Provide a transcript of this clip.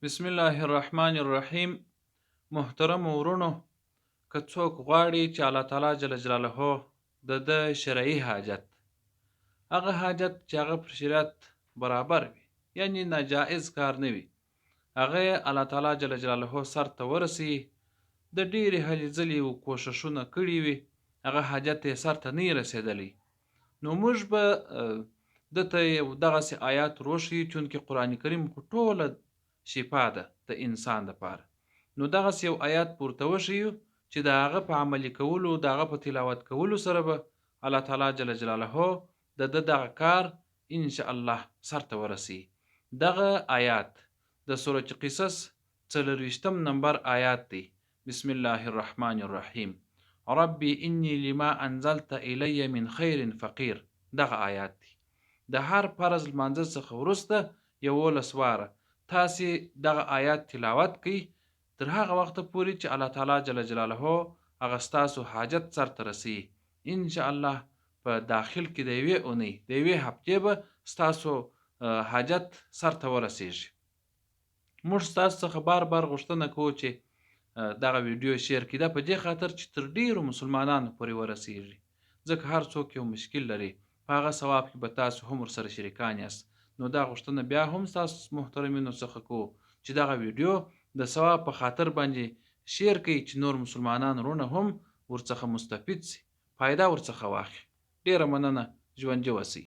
بسم الله الرحمن الرحیم. محترم ورونو، که څوک غواړي چې الله تعالی جل جلاله د شرعي حاجت، هغه حاجت چې هغه پر شریعت برابر وي، یعنی ناجائز کار نه وي، هغه الله تعالی جل جلاله سر ته ورسي، د ډېرې هلې ځلې کوښښونه کړي وي، هغه حاجت یې سر ته نه رسېدلی، نو موږ به دته یو دغسې آیات روښیو، چونکې قرآن کریم خو ټوله شفا ده د انسان دپاره. نو دغسې یو آیات پورته وښیو چې د هغه په عملي کولو، د هغه په تلاوت کولو سره به الله تعالی جل جلاله د دغه کار انشاءالله سرته ورسي. دغه آیات د سورة قصص 40 نمبر آیات دی. بسم الله الرحمن الرحیم. ربي اني لما انزلت الی من خیر فقیر. دغه آیات دی. د هر فرض لمانځه څخه وروسته 11 واره تاسې دغه آیات تلاوت کوئ، تر هغه وخته پورې چې الله تعالی جل جلاله هغه ستاسو حاجت سرته رسوي. انشاءالله په داخل کې د یوې اونۍ، د یوې هفتې به ستاسو حاجت سرته ورسیږي. موږ ستاسو څخه بار بار غوښتنه کوو چې دغه ویډیو شیر کړئ، دا په دې خاطر چې تر ډیرو مسلمانانو پورې ورسیږي، ځکه هر څوک یو مشکل لري، په هغه ثواب کې به تاسو هم ورسره شریکان یاست. نو دا غوښتنه بیا هم ستاسو محترمینو څخه کوو چې دغه ویډیو د ثواب په خاطر باندې شیر کړئ، چې نور مسلمانان وروڼه هم ورڅخه مستفید سي، فایده ورڅخه واخلي. ډیره مننه. ژوندي اوسئ.